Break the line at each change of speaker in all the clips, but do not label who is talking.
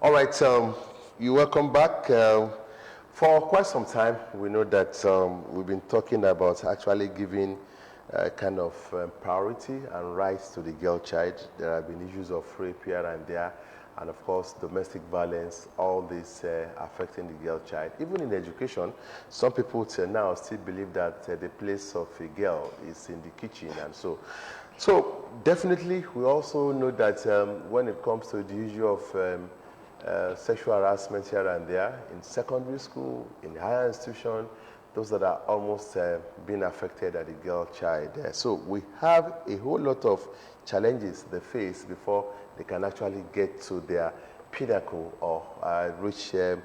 All right, you welcome back. For quite some time, we know that we've been talking about actually giving kind of priority and rights to the girl child. There have been issues of rape here and there, and of course, domestic violence, all this affecting the girl child. Even in education, some people till now still believe that the place of a girl is in the kitchen, and so definitely, we also know that when it comes to the issue of sexual harassment here and there, in secondary school, in higher institution, those that are almost being affected are the girl child. So we have a whole lot of challenges they face before they can actually get to their pinnacle or reach the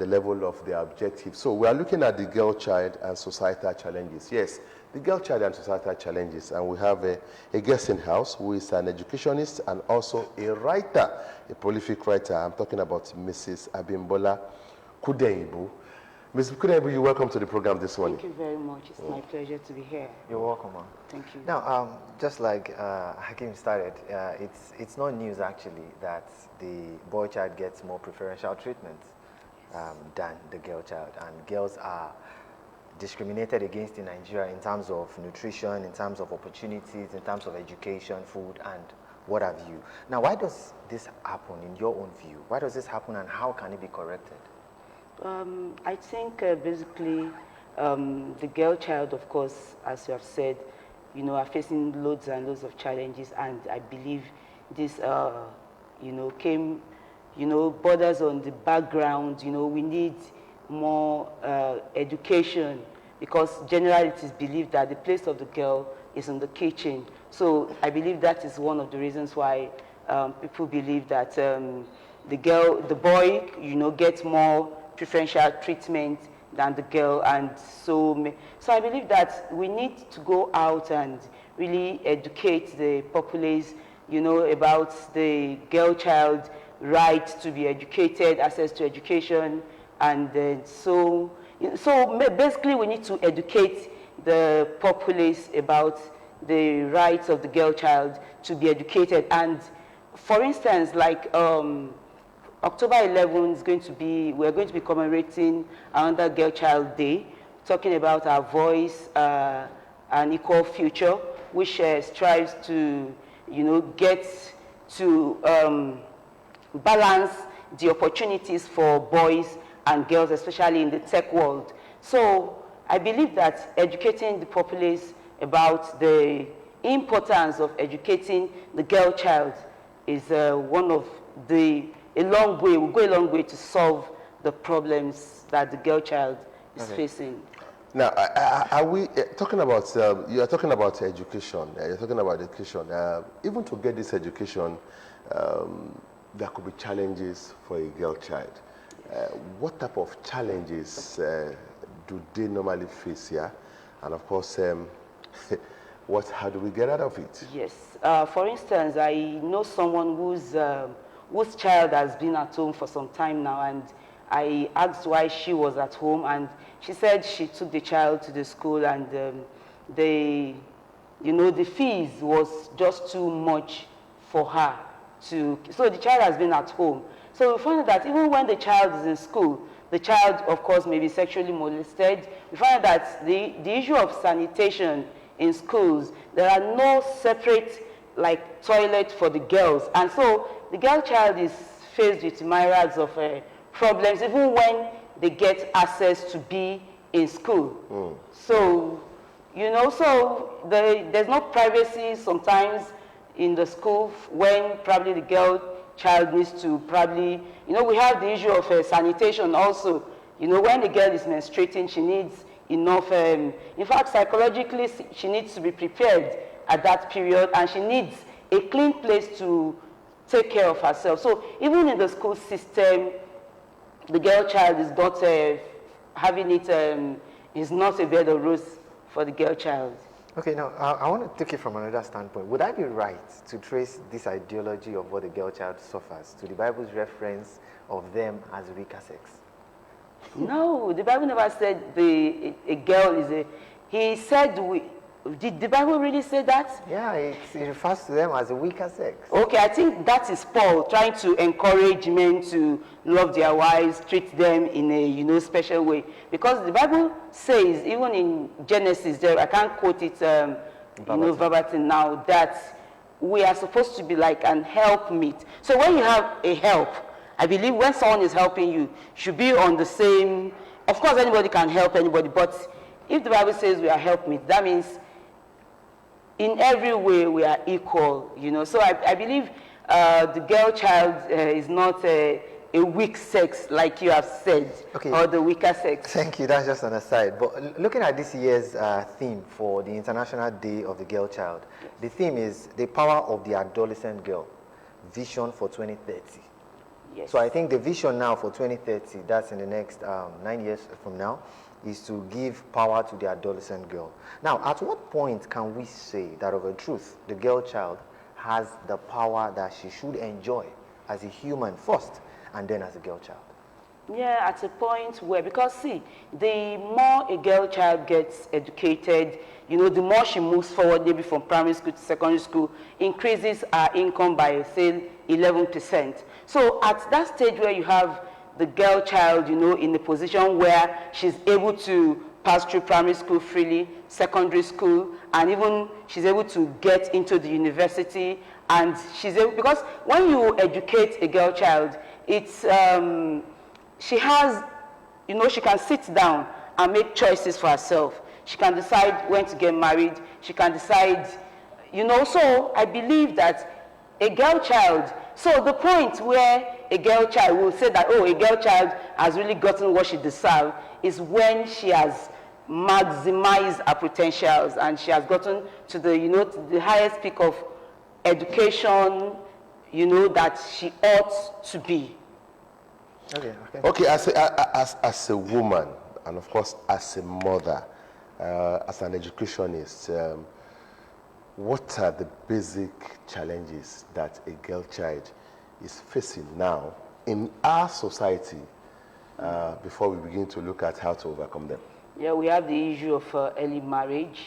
level of their objective. So we are looking at the girl child and societal challenges. Yes, the girl child and societal challenges, and we have a guest in house who is an educationist and also a writer, a prolific writer. I'm talking about Mrs. Abimbola Kudeibu. Mrs. Kudeibu, you're welcome to the program this morning.
Thank you very much. It's my pleasure to be here.
You're welcome, ma'am.
Thank you.
Now, just like Hakim started, it's not news actually that the boy child gets more preferential treatment than the girl child, and girls are discriminated against in Nigeria in terms of nutrition, in terms of opportunities, in terms of education, food, and what have you. Now, why does this happen in your own view? Why does this happen, and how can it be corrected?
I think basically the girl child, of course, as you have said, are facing loads and loads of challenges, and I believe this, came, borders on the background. We need more education, because generally it is believed that the place of the girl is in the kitchen. So I believe that is one of the reasons why people believe that the boy, gets more preferential treatment than the girl, and so I believe that we need to go out and really educate the populace, about the girl child right to be educated, access to education. And so basically we need to educate the populace about the rights of the girl child to be educated. And for instance, like October 11 is we're going to be commemorating another Girl Child Day, talking about our voice and equal future, which strives to, get to balance the opportunities for boys and girls, especially in the tech world. So I believe that educating the populace about the importance of educating the girl child is will go a long way to solve the problems that the girl child is facing.
Now, are we talking about, you are talking about education, you're talking about education. Even to get this education, there could be challenges for a girl child. What type of challenges do they normally face here? And of course, how do we get out of it?
Yes. For instance, I know someone whose child has been at home for some time now, and I asked why she was at home, and she said she took the child to the school, and the fees was just too much for her so the child has been at home. So we find that even when the child is in school, the child, of course, may be sexually molested. We find that the issue of sanitation in schools, there are no separate toilet for the girls. And so the girl child is faced with myriads of problems, even when they get access to be in school. So, there's no privacy sometimes in the school when probably the girl child needs to we have the issue of sanitation also. When the girl is menstruating, she needs enough, in fact, psychologically, she needs to be prepared at that period, and she needs a clean place to take care of herself. So even in the school system, the girl child is not is not a bed of roses for the girl child.
Okay, now I want to take it from another standpoint. Would I be right to trace this ideology of what the girl child suffers to the Bible's reference of them as weaker sex?
No, the Bible never said a girl is a. He said Did the Bible really say that?
Yeah, it refers to them as a weaker sex.
Okay, I think that is Paul trying to encourage men to love their wives, treat them in a special way. Because the Bible says, even in Genesis, there I can't quote it, verbatim now, that we are supposed to be like an helpmeet. So when you have a help, I believe when someone is helping you, should be on the same. Of course, anybody can help anybody, but if the Bible says we are helpmeet, that means in every way we are equal, So I believe the girl child is not a weak sex, like you have said, or the weaker sex.
Thank you, that's just an aside. But looking at this year's theme for the International Day of the Girl Child, the theme is the power of the adolescent girl, vision for 2030.
Yes.
So I think the vision now for 2030, that's in the next 9 years from now, is to give power to the adolescent girl. Now, at what point can we say that of a truth, the girl child has the power that she should enjoy as a human first, and then as a girl child?
Yeah, at a point where, because see, the more a girl child gets educated, the more she moves forward, maybe from primary school to secondary school, increases her income by, say, 11%. So at that stage where you have the girl child, in a position where she's able to pass through primary school freely, secondary school, and even she's able to get into the university, and she's able, because when you educate a girl child, it's, she has, she can sit down and make choices for herself. She can decide when to get married. She can decide, so I believe that a girl child, so the point where a girl child will say that, oh, a girl child has really gotten what she deserves is when she has maximized her potentials and she has gotten to the, to the highest peak of education, that she ought to be.
Okay, as a woman, and of course as a mother, as an educationist, what are the basic challenges that a girl child is facing now in our society before we begin to look at how to overcome them?
Yeah, we have the issue of early marriage.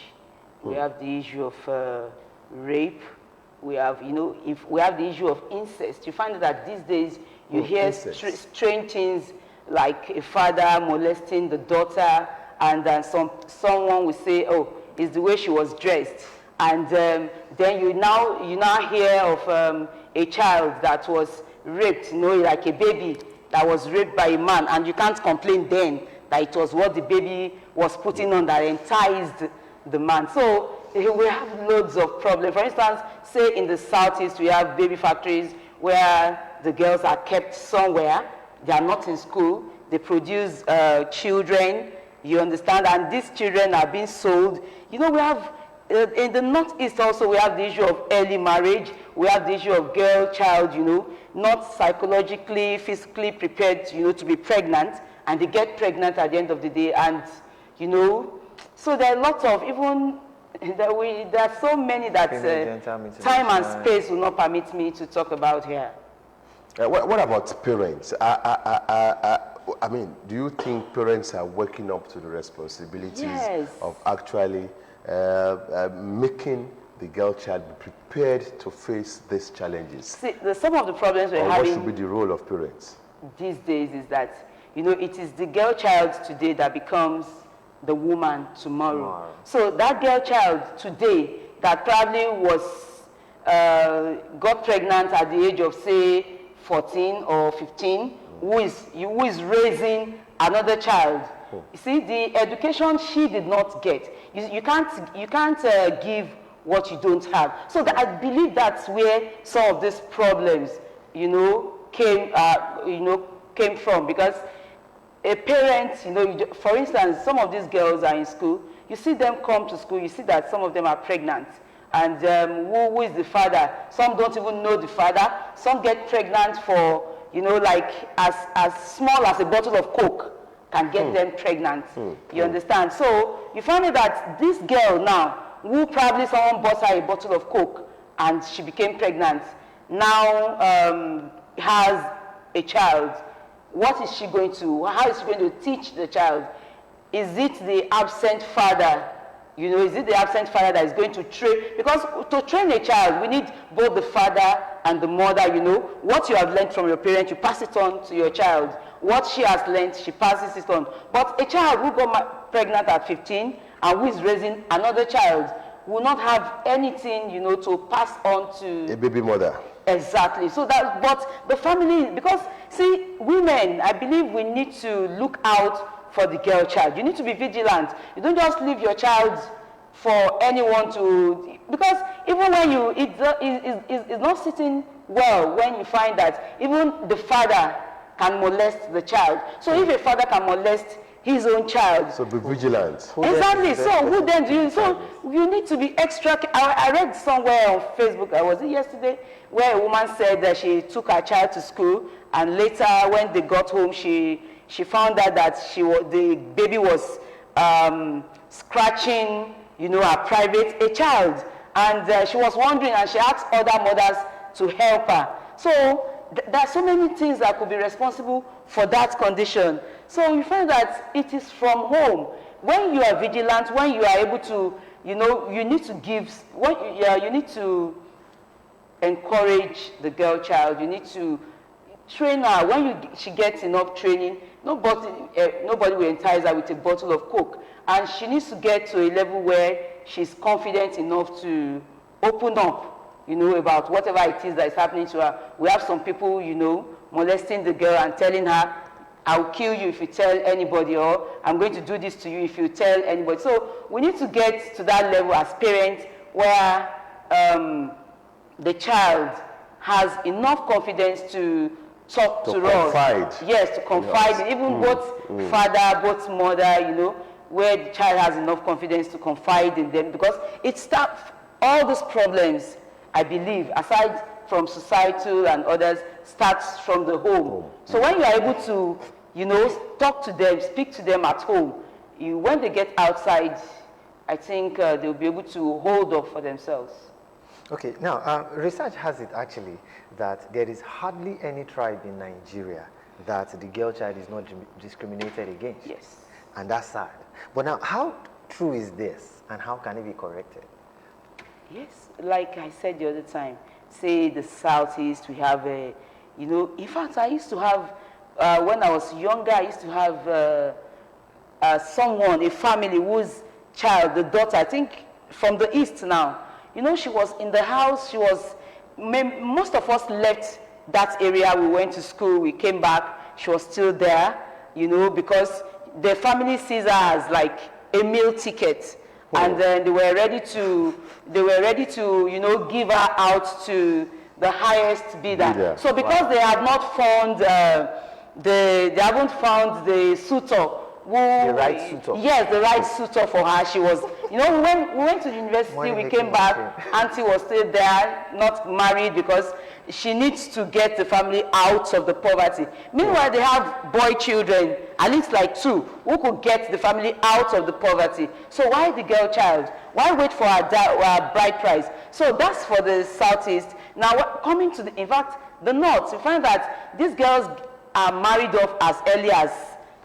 We have the issue of rape. We have, if we have the issue of incest. You find that these days you hear strange things like a father molesting the daughter, and then someone will say, oh, it's the way she was dressed. And then you now hear of a child that was raped, like a baby that was raped by a man, and you can't complain then that it was what the baby was putting on that enticed the man. So we have loads of problems. For instance, say in the Southeast, we have baby factories where the girls are kept somewhere. They are not in school. They produce children, you understand, and these children are being sold. We have, in the Northeast also, we have the issue of early marriage. We have the issue of girl child, not psychologically, physically prepared, to be pregnant, and they get pregnant at the end of the day, and, so there are lots of, even, there are so many that time and space will not permit me to talk about here.
What about parents? I mean, do you think parents are waking up to the responsibilities of actually making the girl child be prepared to face these challenges?
See, some of the problems we're having...
What should be the role of parents?
These days is that, it is the girl child today that becomes the woman tomorrow. So that girl child today that probably was, got pregnant at the age of, say, 14 or 15, who is raising another child. You see, the education she did not get. You can't give what you don't have. So I believe that's where some of these problems, came from, because a parent, for instance, some of these girls are in school. You see them come to school. You see that some of them are pregnant. And who is the father? Some don't even know the father. Some get pregnant for, like as small as a bottle of Coke can get them pregnant. You understand? So you find out that this girl now, who probably someone bought her a bottle of Coke and she became pregnant, now has a child. What is she going to, how is she going to teach the child? Is it the absent father You know, is it the absent father that is going to train? Because to train a child, we need both the father and the mother, you know. What you have learned from your parent, you pass it on to your child. What she has learned, she passes it on. But a child who got pregnant at 15 and who is raising another child will not have anything, you know, to pass on to
a baby mother.
Exactly. So that, but the family, because see, women, I believe we need to look out for the girl child. You need to be vigilant. You don't just leave your child for anyone to, because even when you, it's not sitting well when you find that even the father can molest the child. So if a father can molest his own child.
So be vigilant.
Exactly. So who then do you? So you need to be extra. I read somewhere on Facebook. Was it yesterday, where a woman said that she took her child to school, and later when they got home, she found out that the baby was scratching, you know, a child, and she was wondering, and she asked other mothers to help her. So there are so many things that could be responsible for that condition. So you find that it is from home. When you are vigilant, when you are able to, you know, you need to give, you need to encourage the girl child. You need to train her. When she gets enough training, nobody will entice her with a bottle of Coke. And she needs to get to a level where she's confident enough to open up, you know, about whatever it is that is happening to her. We have some people, you know, molesting the girl and telling her, I'll kill you if you tell anybody, or I'm going to do this to you if you tell anybody. So we need to get to that level as parents where the child has enough confidence to talk to us. Yes, to confide. Even both father, both mother, you know, where the child has enough confidence to confide in them. Because it starts, all these problems, I believe, aside from societal and others, starts from the home. So when you are able to, you know, talk to them, speak to them at home, when they get outside, I think they'll be able to hold up for themselves.
Okay, now research has it actually that there is hardly any tribe in Nigeria that the girl child is not discriminated against.
Yes.
And that's sad. But now, how true is this, and how can it be corrected?
Yes, like I said the other time, say the Southeast, we have you know, in fact, I used to have, when I was younger, I used to have someone, a family whose child, the daughter, I think from the East now, you know, she was in the house, most of us left that area, we went to school, we came back, she was still there, you know, because the family sees her as like a meal ticket. And then they were ready to, you know, give her out to the highest bidder. So because they have not found, they haven't found the suitor.
The right suitor.
Yes, the right suitor for her. She was, you know, when we went to the university, we came back, auntie was still there, not married, because she needs to get the family out of the poverty. Meanwhile, they have boy children, at least like 2, who could get the family out of the poverty. So why the girl child? Why wait for our bride price? So that's for the Southeast. Now, coming to in fact, the North, you find that these girls are married off as early as,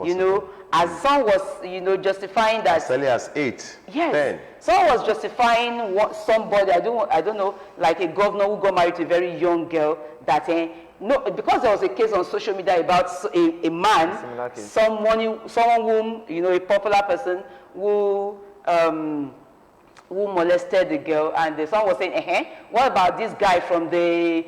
you know, as some was, you know, justifying that.
As early as 8,
yes,
10.
Some was justifying somebody, I don't know, like a governor who got married to a very young girl, that no, because there was a case on social media about a man, someone whom, you know, a popular person who molested the girl, and someone was saying, what about this guy from the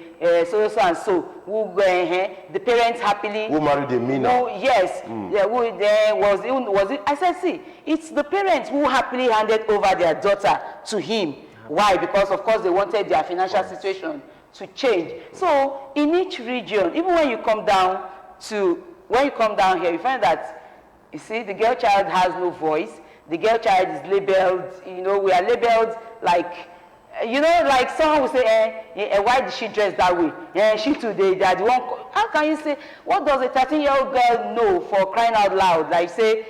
so and so, who the parents happily,
who married a minor?
Yes, yeah, was it? I said, see, it's the parents who happily handed over their daughter to him. Why? Because of course they wanted their financial situation to change. So in each region, even when you come down here, you find that, you see, the girl child has no voice. The girl child is labeled, you know, we are labeled like, you know, like someone will say, why did she dress that way? She today, they are the one. How can you say, what does a 13-year-old girl know, for crying out loud? Like say,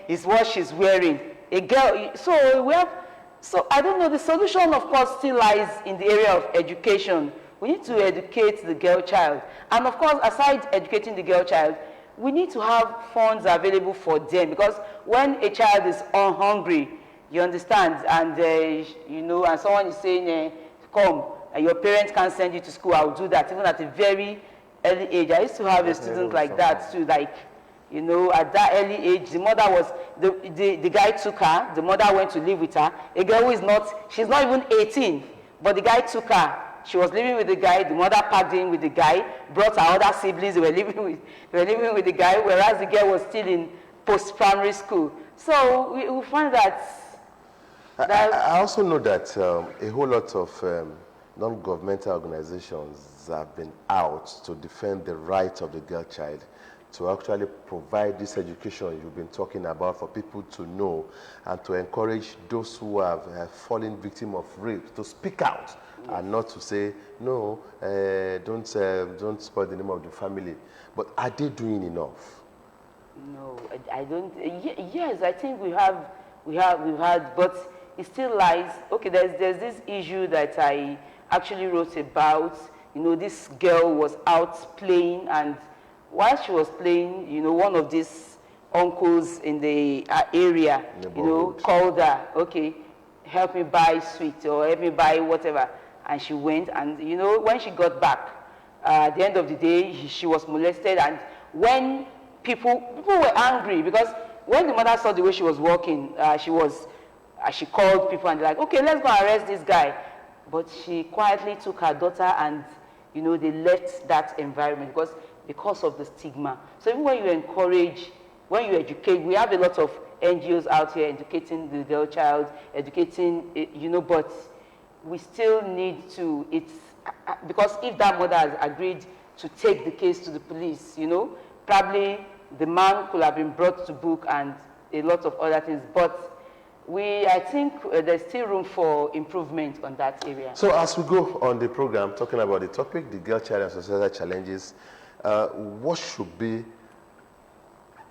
it's what she's wearing. A girl, so I don't know, the solution of course still lies in the area of education. We need to educate the girl child. And of course, aside educating the girl child, we need to have funds available for them, because when a child is hungry, You understand? And, you know, and someone is saying, come, your parents can't send you to school, I'll do that, even at a very early age. I used to have a student like that too, like, you know, at that early age, the mother was, the guy took her, the mother went to live with her. A girl who is not, she's not even 18, but the guy took her. She was living with the guy, the mother packed in with the guy, brought her other siblings, they were living with the guy, whereas the girl was still in post-primary school. So we find that...
I also know that a whole lot of non-governmental organizations have been out to defend the rights of the girl child, to actually provide this education you've been talking about for people to know, and to encourage those who have fallen victim of rape to speak out. Yes. And not to say, no, don't spoil the name of the family. But are they doing enough?
No, I don't. Yes, I think we've had, but it still lies. Okay, there's this issue that I actually wrote about. You know, this girl was out playing, and while she was playing, you know, one of these uncles in the area, you know, called her, okay, help me buy sweet or help me buy whatever. And she went, and, you know, when she got back, at the end of the day, she was molested. And when people were angry, because when the mother saw the way she was walking, she called people and they're like, okay, let's go arrest this guy. But she quietly took her daughter and, you know, they left that environment because of the stigma. So even when you encourage, when you educate, we have a lot of NGOs out here educating the girl child, educating, you know, but we still need to, because if that mother has agreed to take the case to the police, you know, probably the man could have been brought to book and a lot of other things. But I think there's still room for improvement on that area.
So as we go on the program, talking about the topic, the girl child and societal challenges, what should be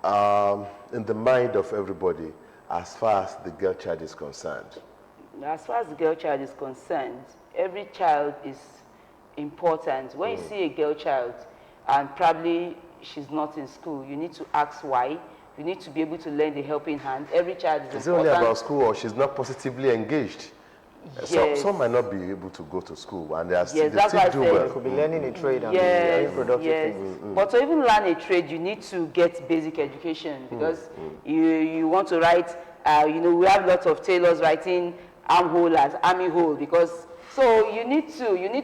in the mind of everybody as far as the girl child is concerned?
As far as the girl child is concerned, every child is important. When you see a girl child and probably she's not in school, you need to ask why. You need to be able to lend a helping hand. Every child is important.
Is it only about school, or she's not positively engaged? Yes. Some might not be able to go to school, and they still do well.
They could be learning a trade and very productive things.
But to even learn a trade, you need to get basic education, because you want to write, you know, we have lots of tailors writing armhole as army hole, because, so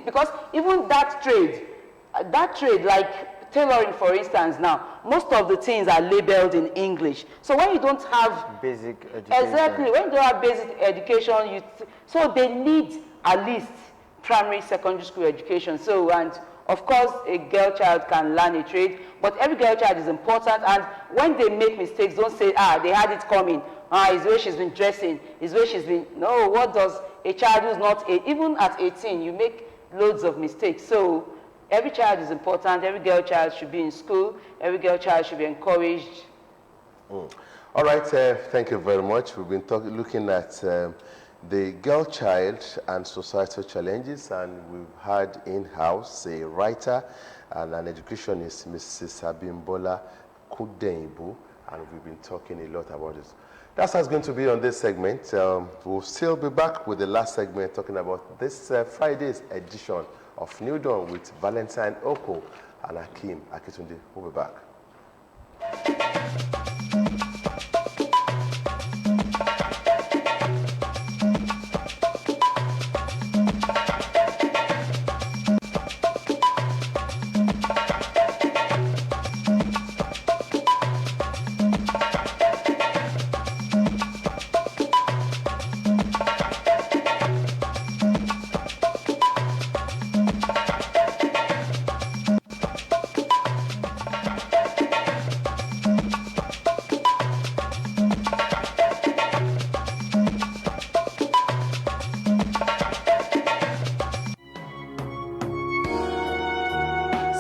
because even that trade, like tailoring, for instance, now, most of the things are labeled in English. So when you don't have
basic education,
exactly, when you don't have basic education, so they need at least primary, secondary school education. So, and of course, a girl child can learn a trade, but every girl child is important. And when they make mistakes, don't say, they had it coming. It's the way she's been dressing, it's the way she's been. No, what does a child who's not, even at 18, you make loads of mistakes. So every child is important. Every girl child should be in school. Every girl child should be encouraged.
All right, thank you very much. We've been looking at the girl child and societal challenges, and we've had in-house a writer and an educationist, Mrs. Abimbola Kudenbu, and we've been talking a lot about this. That's what's going to be on this segment. We'll still be back with the last segment talking about this Friday's edition of Newdawn with Valentine Oko and Akim Akitunde. We'll be back.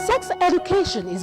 Sex education is